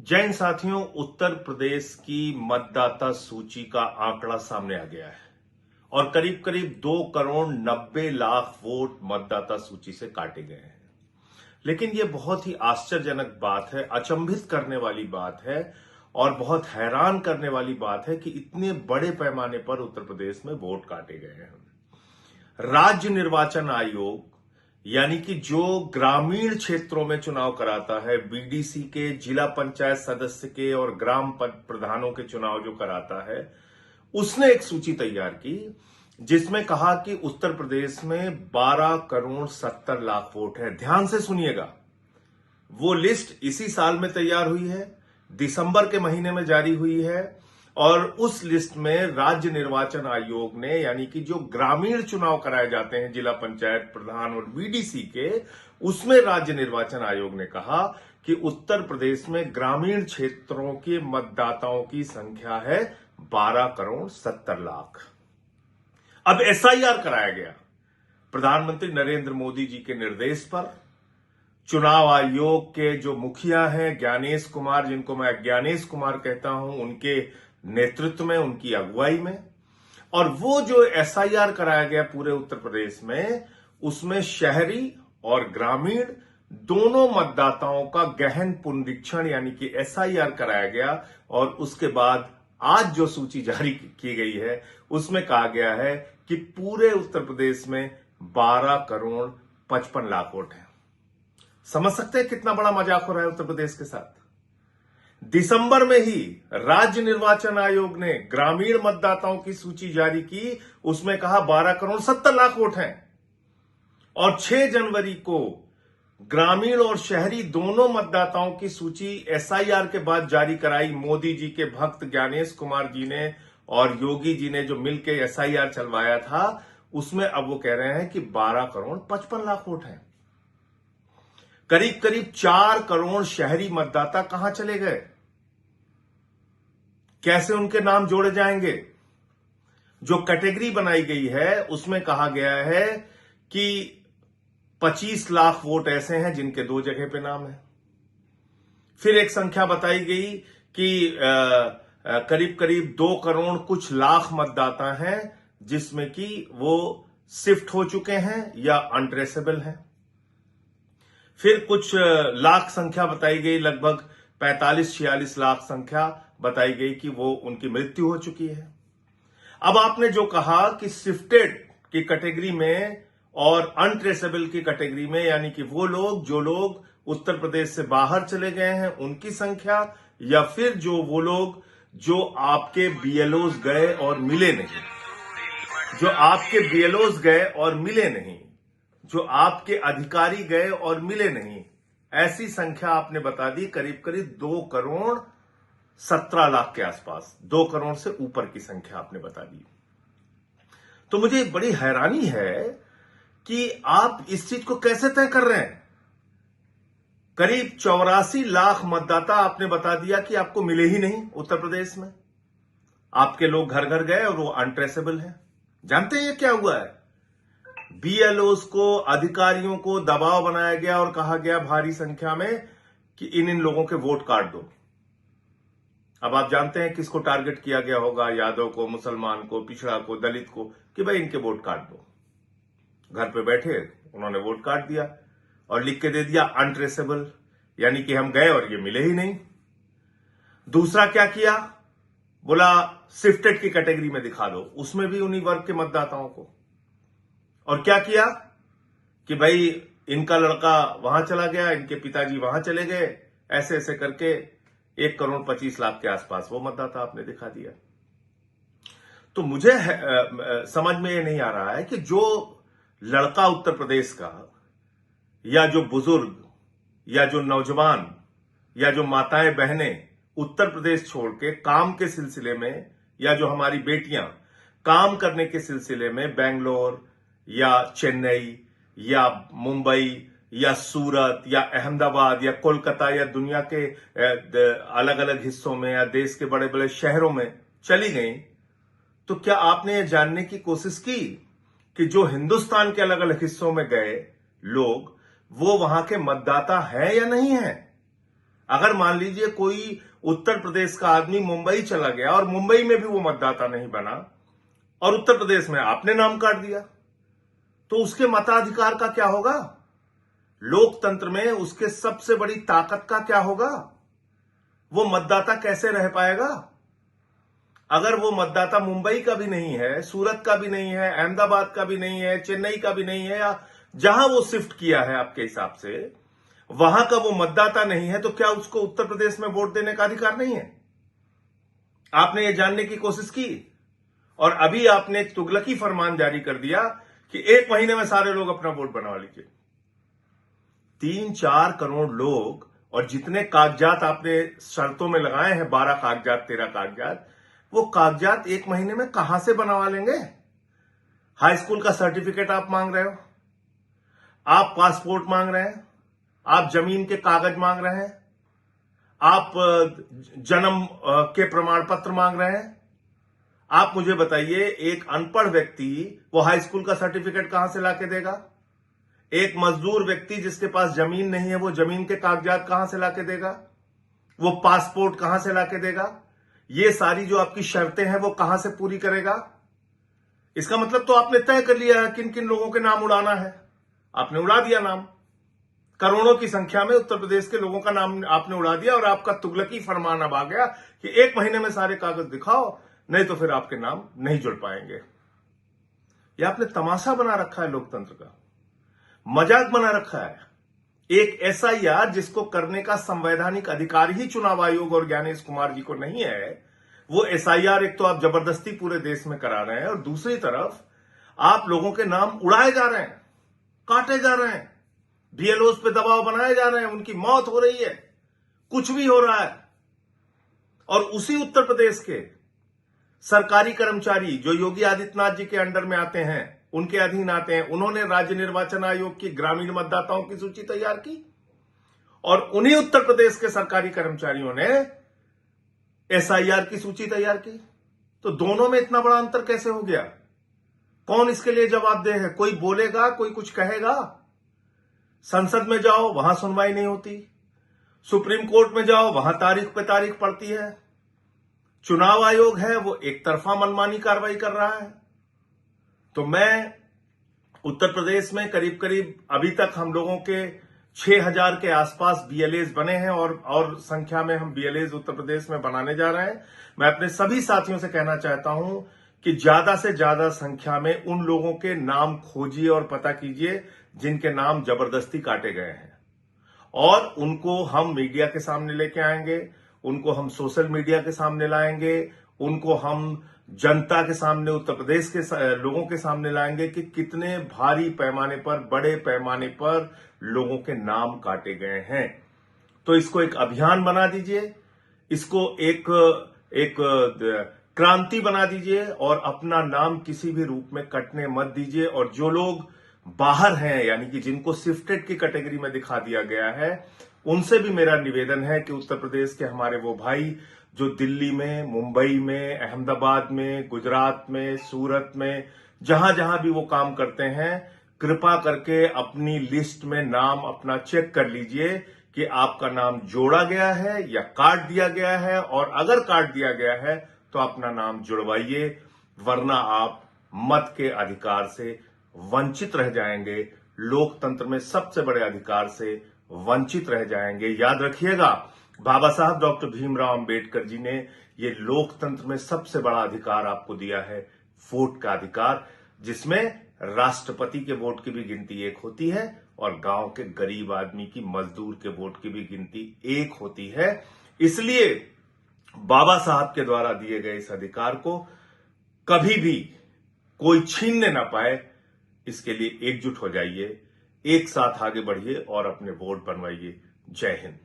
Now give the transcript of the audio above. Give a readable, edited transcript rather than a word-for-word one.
जय हिंद साथियों। उत्तर प्रदेश की मतदाता सूची का आंकड़ा सामने आ गया है और करीब करीब 2,90,00,000 वोट मतदाता सूची से काटे गए हैं। लेकिन यह बहुत ही आश्चर्यजनक बात है, अचंभित करने वाली बात है और बहुत हैरान करने वाली बात है कि इतने बड़े पैमाने पर उत्तर प्रदेश में वोट काटे गए हैं। राज्य निर्वाचन आयोग यानी कि जो ग्रामीण क्षेत्रों में चुनाव कराता है, बीडीसी के, जिला पंचायत सदस्य के और ग्राम प्रधानों के चुनाव जो कराता है, उसने एक सूची तैयार की जिसमें कहा कि उत्तर प्रदेश में 12,70,00,000 वोट है। ध्यान से सुनिएगा, वो लिस्ट इसी साल में तैयार हुई है, दिसंबर के महीने में जारी हुई है और उस लिस्ट में राज्य निर्वाचन आयोग ने यानी कि जो ग्रामीण चुनाव कराए जाते हैं जिला पंचायत प्रधान और बीडीसी के, उसमें राज्य निर्वाचन आयोग ने कहा कि उत्तर प्रदेश में ग्रामीण क्षेत्रों के मतदाताओं की संख्या है 12,70,00,000। अब एसआईआर कराया गया प्रधानमंत्री नरेंद्र मोदी जी के निर्देश पर। चुनाव आयोग के जो मुखिया हैं ज्ञानेश कुमार, जिनको मैं ज्ञानेश कुमार कहता हूं, उनके नेतृत्व में, उनकी अगुवाई में, और वो जो एसआईआर कराया गया पूरे उत्तर प्रदेश में, उसमें शहरी और ग्रामीण दोनों मतदाताओं का गहन पुनरीक्षण यानी कि एसआईआर कराया गया। और उसके बाद आज जो सूची जारी की गई है उसमें कहा गया है कि पूरे उत्तर प्रदेश में 12,55,00,000 वोट है। समझ सकते हैं कितना बड़ा मजाक हो रहा है उत्तर प्रदेश के साथ। दिसंबर में ही राज्य निर्वाचन आयोग ने ग्रामीण मतदाताओं की सूची जारी की, उसमें कहा 12,70,00,000 वोट हैं और 6 जनवरी को ग्रामीण और शहरी दोनों मतदाताओं की सूची एसआईआर के बाद जारी कराई मोदी जी के भक्त ज्ञानेश कुमार जी ने और योगी जी ने जो मिलकर एसआईआर चलवाया था। उसमें अब वो कह रहे हैं कि 12,55,00,000 वोट हैं। करीब करीब 4 करोड़ शहरी मतदाता कहां चले गए? कैसे उनके नाम जोड़े जाएंगे? जो कैटेगरी बनाई गई है उसमें कहा गया है कि 25 लाख वोट ऐसे हैं जिनके 2 जगह पे नाम है। फिर एक संख्या बताई गई कि करीब करीब 2 करोड़ कुछ लाख मतदाता हैं जिसमें कि वो शिफ्ट हो चुके हैं या अनट्रेसेबल हैं। फिर कुछ लाख संख्या बताई गई, लगभग 45-46 लाख संख्या बताई गई कि वो उनकी मृत्यु हो चुकी है। अब आपने जो कहा कि शिफ्टेड की कैटेगरी में और अनट्रेसेबल की कैटेगरी में, यानी कि वो लोग जो लोग उत्तर प्रदेश से बाहर चले गए हैं उनकी संख्या, या फिर वो लोग जो आपके बीएलओज गए और मिले नहीं, जो आपके बीएलओज गए और मिले नहीं, जो आपके अधिकारी गए और मिले नहीं, ऐसी संख्या आपने बता दी करीब करीब 2,17,00,000 के आसपास, 2 करोड़ से ऊपर की संख्या आपने बता दी। तो मुझे बड़ी हैरानी है कि आप इस चीज को कैसे तय कर रहे हैं। करीब 84 लाख मतदाता आपने बता दिया कि आपको मिले ही नहीं उत्तर प्रदेश में। आपके लोग घर घर गए और वो अनट्रेसेबल हैं। जानते हैं ये क्या हुआ है? बीएलओस को, अधिकारियों को दबाव बनाया गया और कहा गया भारी संख्या में कि इन लोगों के वोट काट दो। अब आप जानते हैं किसको टारगेट किया गया होगा? यादव को, मुसलमान को, पिछड़ा को, दलित को, कि भाई इनके वोट काट दो। घर पे बैठे उन्होंने वोट काट दिया और लिख के दे दिया अनट्रेसेबल, यानी कि हम गए और ये मिले ही नहीं। दूसरा क्या किया? बोला शिफ्टेड की कैटेगरी में दिखा दो, उसमें भी उन्हीं वर्ग के मतदाताओं को। और क्या किया कि भाई इनका लड़का वहां चला गया, इनके पिताजी वहां चले गए, ऐसे ऐसे करके 1,25,00,000 के आसपास वो मतदाता आपने दिखा दिया। तो मुझे समझ में ये नहीं आ रहा है कि जो लड़का उत्तर प्रदेश का, या जो बुजुर्ग, या जो नौजवान, या जो माताएं बहनें उत्तर प्रदेश छोड़ के काम के सिलसिले में, या जो हमारी बेटियां काम करने के सिलसिले में बेंगलोर या चेन्नई या मुंबई या सूरत या अहमदाबाद या कोलकाता या दुनिया के अलग अलग हिस्सों में या देश के बड़े बड़े शहरों में चली गई, तो क्या आपने ये जानने की कोशिश की कि जो हिंदुस्तान के अलग अलग हिस्सों में गए लोग, वो वहां के मतदाता हैं या नहीं हैं? अगर मान लीजिए कोई उत्तर प्रदेश का आदमी मुंबई चला गया और मुंबई में भी वो मतदाता नहीं बना और उत्तर प्रदेश में आपने नाम काट दिया, तो उसके मताधिकार का क्या होगा? लोकतंत्र में उसके सबसे बड़ी ताकत का क्या होगा? वो मतदाता कैसे रह पाएगा? अगर वो मतदाता मुंबई का भी नहीं है, सूरत का भी नहीं है, अहमदाबाद का भी नहीं है, चेन्नई का भी नहीं है, या जहां वो शिफ्ट किया है आपके हिसाब से वहां का वो मतदाता नहीं है, तो क्या उसको उत्तर प्रदेश में वोट देने का अधिकार नहीं है? आपने ये जानने की कोशिश की और अभी आपने एक तुगलकी फरमान जारी कर दिया कि 1 महीने में सारे लोग अपना वोट बनवा लीजिए। 3-4 करोड़ लोग, और जितने कागजात आपने शर्तों में लगाए हैं, 12 कागजात 13 कागजात, वो कागजात 1 महीने में कहां से बनवा लेंगे? हाई स्कूल का सर्टिफिकेट आप मांग रहे हो, आप पासपोर्ट मांग रहे हैं, आप जमीन के कागज मांग रहे हैं, आप जन्म के प्रमाण पत्र मांग रहे हैं। आप मुझे बताइए, एक अनपढ़ व्यक्ति वो हाई स्कूल का सर्टिफिकेट कहां से लाके देगा? एक मजदूर व्यक्ति जिसके पास जमीन नहीं है, वो जमीन के कागजात कहां से लाके देगा? वो पासपोर्ट कहां से लाके देगा? ये सारी जो आपकी शर्तें हैं वो कहां से पूरी करेगा? इसका मतलब तो आपने तय कर लिया है किन किन लोगों के नाम उड़ाना है। आपने उड़ा दिया नाम, करोड़ों की संख्या में उत्तर प्रदेश के लोगों का नाम आपने उड़ा दिया, और आपका तुगलकी फरमान अब आ गया कि 1 महीने में सारे कागज दिखाओ, नहीं तो फिर आपके नाम नहीं जुड़ पाएंगे। यह आपने तमाशा बना रखा है, लोकतंत्र का मजाक बना रखा है। एक एसआईआर जिसको करने का संवैधानिक अधिकार ही चुनाव आयोग और ज्ञानेश कुमार जी को नहीं है, वो एसआईआर एक तो आप जबरदस्ती पूरे देश में करा रहे हैं, और दूसरी तरफ आप लोगों के नाम उड़ाए जा रहे हैं, काटे जा रहे हैं, बीएलओस पे दबाव बनाए जा रहे हैं, उनकी मौत हो रही है, कुछ भी हो रहा है। और उसी उत्तर प्रदेश के सरकारी कर्मचारी जो योगी आदित्यनाथ जी के अंडर में आते हैं, उनके अधीन आते हैं, उन्होंने राज्य निर्वाचन आयोग की ग्रामीण मतदाताओं की सूची तैयार की, और उन्हीं उत्तर प्रदेश के सरकारी कर्मचारियों ने एसआईआर की सूची तैयार की। तो दोनों में इतना बड़ा अंतर कैसे हो गया? कौन इसके लिए जवाबदेह है? कोई बोलेगा, कोई कुछ कहेगा? संसद में जाओ, वहां सुनवाई नहीं होती, सुप्रीम कोर्ट में जाओ, वहां तारीख पे तारीख पड़ती है, चुनाव आयोग है वो एक तरफा मनमानी कार्रवाई कर रहा है। तो मैं उत्तर प्रदेश में करीब करीब अभी तक हम लोगों के 6000 के आसपास बीएलएस बने हैं, और संख्या में हम बीएलएस उत्तर प्रदेश में बनाने जा रहे हैं। मैं अपने सभी साथियों से कहना चाहता हूं कि ज्यादा से ज्यादा संख्या में उन लोगों के नाम खोजिए और पता कीजिए जिनके नाम जबरदस्ती काटे गए हैं, और उनको हम मीडिया के सामने लेके आएंगे, उनको हम सोशल मीडिया के सामने लाएंगे, उनको हम जनता के सामने, उत्तर प्रदेश के लोगों के सामने लाएंगे कि कितने भारी पैमाने पर, बड़े पैमाने पर लोगों के नाम काटे गए हैं। तो इसको एक अभियान बना दीजिए, इसको एक क्रांति बना दीजिए, और अपना नाम किसी भी रूप में कटने मत दीजिए। और जो लोग बाहर हैं, यानी कि जिनको शिफ्टेड की कैटेगरी में दिखा दिया गया है, उनसे भी मेरा निवेदन है कि उत्तर प्रदेश के हमारे वो भाई जो दिल्ली में, मुंबई में, अहमदाबाद में, गुजरात में, सूरत में, जहां जहां भी वो काम करते हैं, कृपा करके अपनी लिस्ट में नाम अपना चेक कर लीजिए कि आपका नाम जोड़ा गया है या काट दिया गया है, और अगर काट दिया गया है तो अपना नाम जुड़वाइए, वरना आप मत के अधिकार से वंचित रह जाएंगे, लोकतंत्र में सबसे बड़े अधिकार से वंचित रह जाएंगे। याद रखिएगा, बाबा साहब डॉक्टर भीमराव अंबेडकर जी ने ये लोकतंत्र में सबसे बड़ा अधिकार आपको दिया है, वोट का अधिकार, जिसमें राष्ट्रपति के वोट की भी गिनती एक होती है और गांव के गरीब आदमी की, मजदूर के वोट की भी गिनती एक होती है। इसलिए बाबा साहब के द्वारा दिए गए इस अधिकार को कभी भी कोई छीनने ना पाए, इसके लिए एकजुट हो जाइए, एक साथ आगे बढ़िए और अपने वोट बनवाइए। जय हिंद।